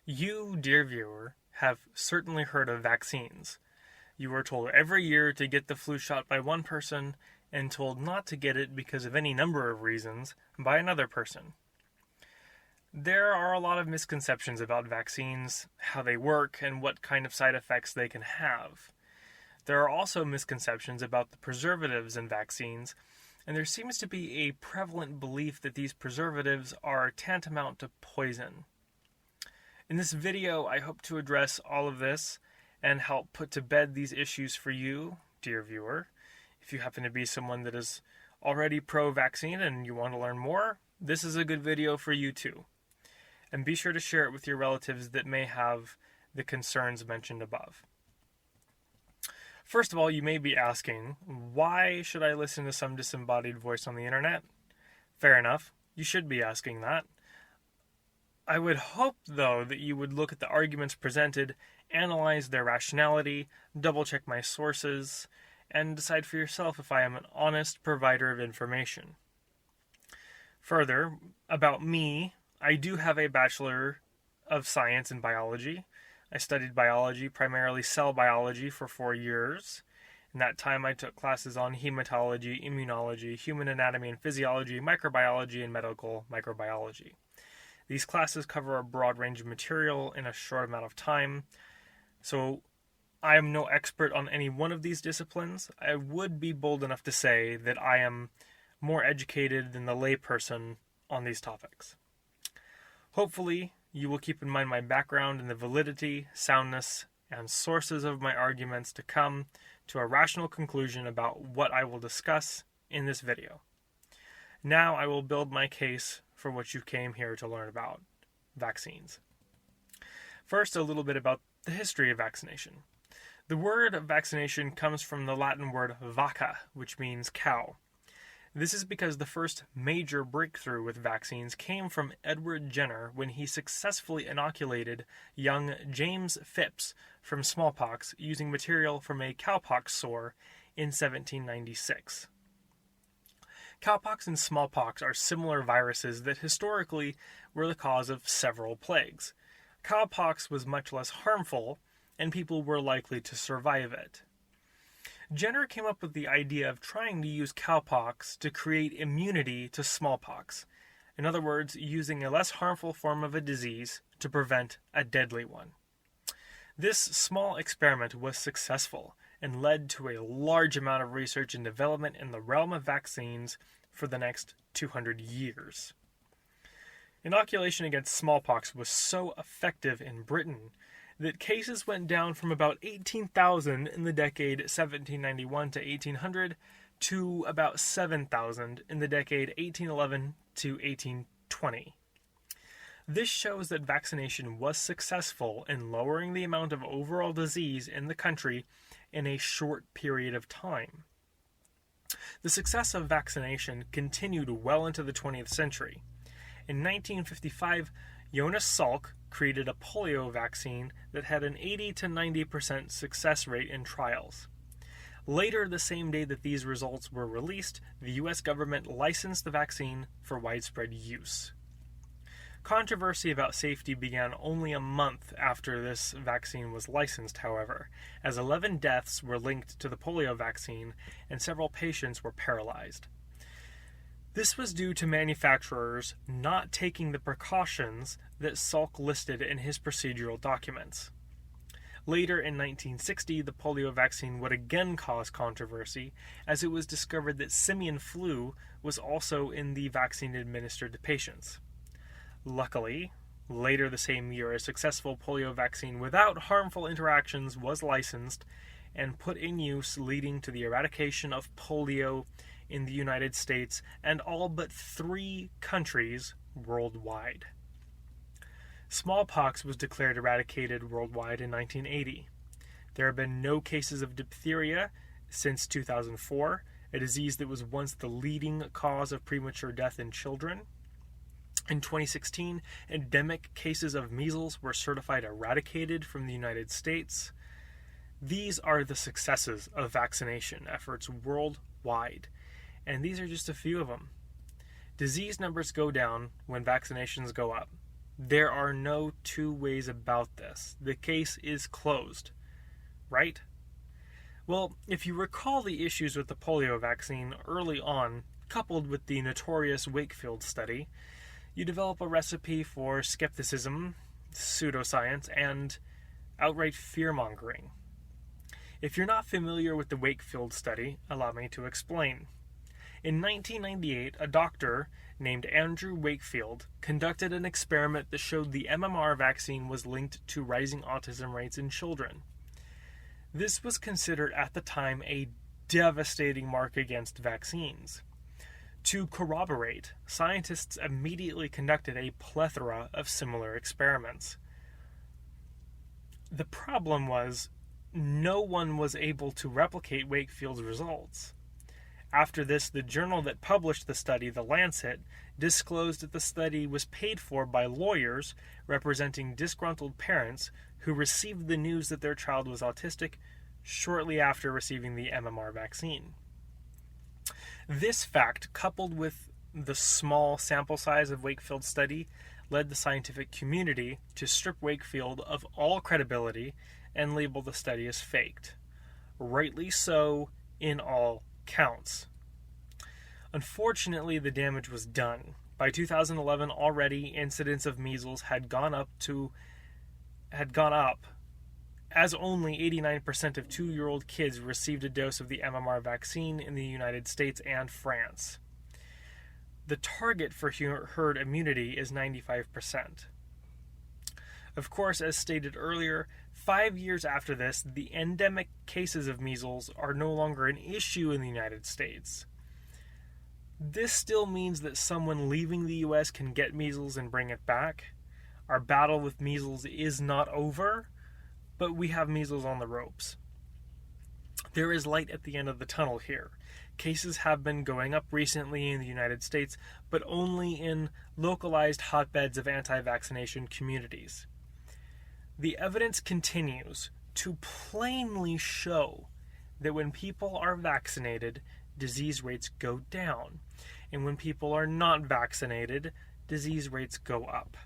You, dear viewer, have certainly heard of vaccines. You are told every year to get the flu shot by one person and told not to get it because of any number of reasons by another person. There are a lot of misconceptions about vaccines, how they work, and what kind of side effects they can have. There are also misconceptions about the preservatives in vaccines, and there seems to be a prevalent belief that these preservatives are tantamount to poison. In this video, I hope to address all of this and help put to bed these issues for you, dear viewer. If you happen to be someone that is already pro-vaccine and you want to learn more, this is a good video for you too. And be sure to share it with your relatives that may have the concerns mentioned above. First of all, you may be asking, why should I listen to some disembodied voice on the internet? Fair enough, you should be asking that. I would hope, though, that you would look at the arguments presented, analyze their rationality, double-check my sources, and decide for yourself if I am an honest provider of information. Further, about me, I do have a Bachelor of Science in Biology. I studied biology, primarily cell biology, for 4 years. In that time, I took classes on hematology, immunology, human anatomy and physiology, microbiology, and medical microbiology. These classes cover a broad range of material in a short amount of time, so I am no expert on any one of these disciplines. I would be bold enough to say that I am more educated than the layperson on these topics. Hopefully, you will keep in mind my background and the validity, soundness, and sources of my arguments to come to a rational conclusion about what I will discuss in this video. Now I will build my case for what you came here to learn about, vaccines. First, a little bit about the history of vaccination. The word vaccination comes from the Latin word vacca, which means cow. This is because the first major breakthrough with vaccines came from Edward Jenner when he successfully inoculated young James Phipps from smallpox using material from a cowpox sore in 1796. Cowpox and smallpox are similar viruses that historically were the cause of several plagues. Cowpox was much less harmful, and people were likely to survive it. Jenner came up with the idea of trying to use cowpox to create immunity to smallpox. In other words, using a less harmful form of a disease to prevent a deadly one. This small experiment was successful and led to a large amount of research and development in the realm of vaccines for the next 200 years. Inoculation against smallpox was so effective in Britain that cases went down from about 18,000 in the decade 1791 to 1800 to about 7,000 in the decade 1811 to 1820. This shows that vaccination was successful in lowering the amount of overall disease in the country in a short period of time. The success of vaccination continued well into the 20th century. In 1955, Jonas Salk created a polio vaccine that had an 80 to 90% success rate in trials. Later, the same day that these results were released, the US government licensed the vaccine for widespread use. Controversy about safety began only a month after this vaccine was licensed, however, as 11 deaths were linked to the polio vaccine and several patients were paralyzed. This was due to manufacturers not taking the precautions that Salk listed in his procedural documents. Later in 1960, the polio vaccine would again cause controversy, as it was discovered that simian flu was also in the vaccine administered to patients. Luckily, later the same year, a successful polio vaccine without harmful interactions was licensed and put in use, leading to the eradication of polio in the United States and all but 3 countries worldwide. Smallpox was declared eradicated worldwide in 1980. There have been no cases of diphtheria since 2004, a disease that was once the leading cause of premature death in children. In 2016, endemic cases of measles were certified eradicated from the United States. These are the successes of vaccination efforts worldwide, and these are just a few of them. Disease numbers go down when vaccinations go up. There are no two ways about this. The case is closed, right? Well, if you recall the issues with the polio vaccine early on, coupled with the notorious Wakefield study, you develop a recipe for skepticism, pseudoscience, and outright fear-mongering. If you're not familiar with the Wakefield study, allow me to explain. In 1998, a doctor named Andrew Wakefield conducted an experiment that showed the MMR vaccine was linked to rising autism rates in children. This was considered at the time a devastating mark against vaccines. To corroborate, scientists immediately conducted a plethora of similar experiments. The problem was, no one was able to replicate Wakefield's results. After this, the journal that published the study, The Lancet, disclosed that the study was paid for by lawyers representing disgruntled parents who received the news that their child was autistic shortly after receiving the MMR vaccine. This fact, coupled with the small sample size of Wakefield's study, led the scientific community to strip Wakefield of all credibility and label the study as faked. Rightly so in all counts. Unfortunately, the damage was done. By 2011, already incidents of measles had gone up, as only 89% of 2-year-old kids received a dose of the MMR vaccine in the United States and France. The target for herd immunity is 95%. Of course, as stated earlier, 5 years after this, the endemic cases of measles are no longer an issue in the United States. This still means that someone leaving the US can get measles and bring it back. Our battle with measles is not over, but we have measles on the ropes. There is light at the end of the tunnel here. Cases have been going up recently in the United States, but only in localized hotbeds of anti-vaccination communities. The evidence continues to plainly show that when people are vaccinated, disease rates go down, and when people are not vaccinated, disease rates go up.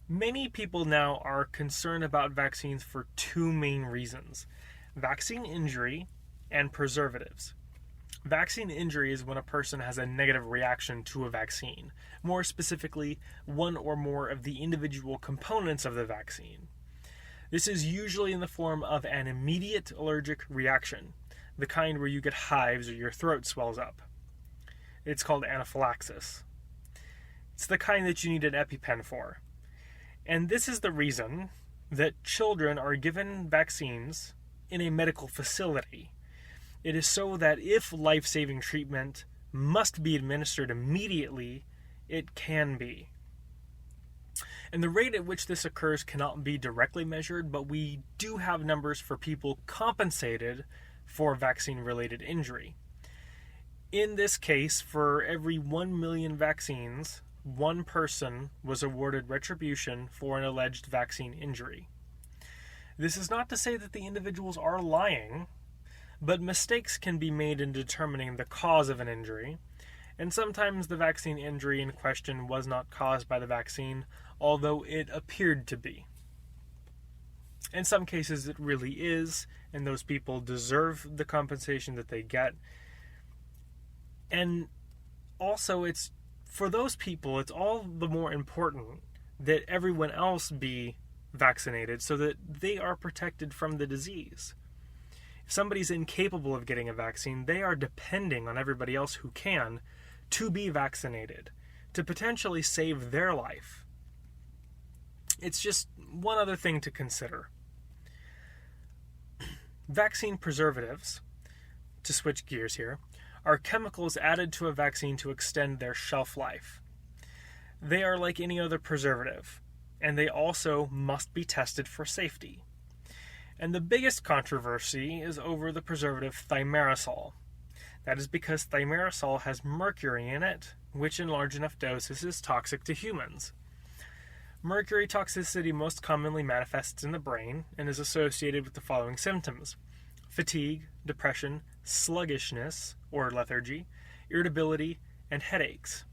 Many people now are concerned about vaccines for two main reasons: vaccine injury and preservatives. Vaccine injury is when a person has a negative reaction to a vaccine, more specifically, one or more of the individual components of the vaccine. This is usually in the form of an immediate allergic reaction, the kind where you get hives or your throat swells up. It's called anaphylaxis. It's the kind that you need an EpiPen for. And this is the reason that children are given vaccines in a medical facility. It is so that if life-saving treatment must be administered immediately, it can be. And the rate at which this occurs cannot be directly measured, but we do have numbers for people compensated for vaccine-related injury. In this case, for every 1 million vaccines, one person was awarded retribution for an alleged vaccine injury. This is not to say that the individuals are lying, but mistakes can be made in determining the cause of an injury, and sometimes the vaccine injury in question was not caused by the vaccine, although it appeared to be. In some cases it really is, and those people deserve the compensation that they get. And also, it's for those people, it's all the more important that everyone else be vaccinated so that they are protected from the disease. If somebody's incapable of getting a vaccine, they are depending on everybody else who can to be vaccinated, to potentially save their life. It's just one other thing to consider. Vaccine preservatives, to switch gears here, are chemicals added to a vaccine to extend their shelf life. They are like any other preservative, and they also must be tested for safety. And the biggest controversy is over the preservative thimerosal. That is because thimerosal has mercury in it, which in large enough doses is toxic to humans. Mercury toxicity most commonly manifests in the brain and is associated with the following symptoms: fatigue, depression, sluggishness or lethargy, irritability, and headaches.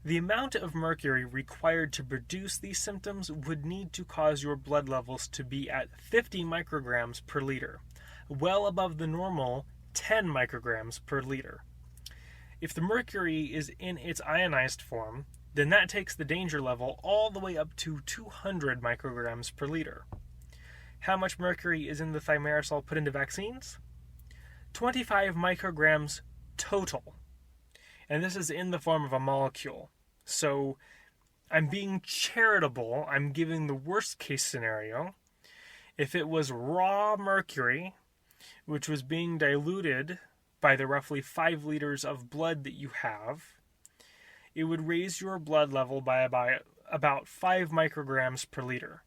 The amount of mercury required to produce these symptoms would need to cause your blood levels to be at 50 micrograms per liter, well above the normal 10 micrograms per liter. If the mercury is in its ionized form, then that takes the danger level all the way up to 200 micrograms per liter. How much mercury is in the thimerosal put into vaccines? 25 micrograms total. And this is in the form of a molecule. So I'm being charitable. I'm giving the worst case scenario. If it was raw mercury, which was being diluted by the roughly 5 liters of blood that you have, it would raise your blood level by about 5 micrograms per liter.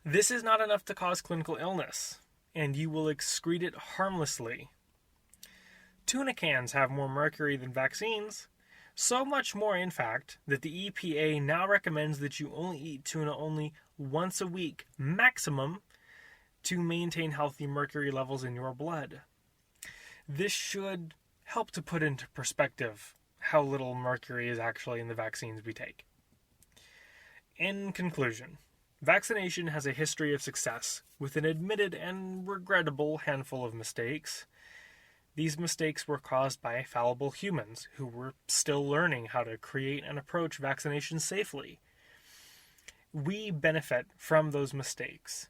This is not enough to cause clinical illness, and you will excrete it harmlessly. Tuna cans have more mercury than vaccines, so much more, in fact, that the EPA now recommends that you only eat tuna only once a week, maximum, to maintain healthy mercury levels in your blood. This should help to put into perspective how little mercury is actually in the vaccines we take. In conclusion, vaccination has a history of success, with an admitted and regrettable handful of mistakes. These mistakes were caused by fallible humans who were still learning how to create and approach vaccination safely. We benefit from those mistakes,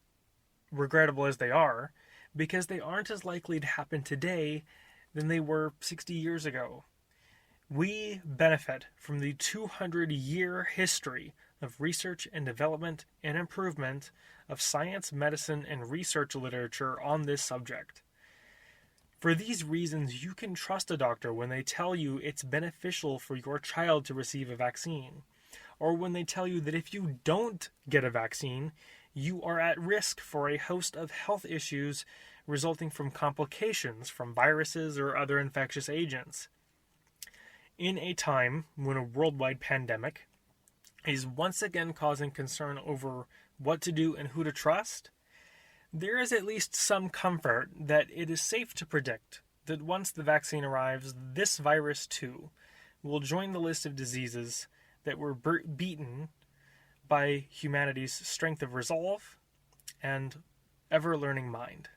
regrettable as they are, because they aren't as likely to happen today than they were 60 years ago. We benefit from the 200-year history of research and development and improvement of science, medicine, and research literature on this subject. For these reasons, you can trust a doctor when they tell you it's beneficial for your child to receive a vaccine, or when they tell you that if you don't get a vaccine, you are at risk for a host of health issues resulting from complications from viruses or other infectious agents. In a time when a worldwide pandemic is once again causing concern over what to do and who to trust, there is at least some comfort that it is safe to predict that once the vaccine arrives, this virus too will join the list of diseases that were beaten by humanity's strength of resolve and ever-learning mind.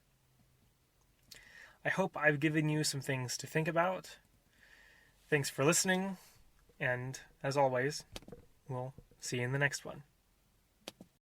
I hope I've given you some things to think about. Thanks for listening, and as always, we'll see you in the next one.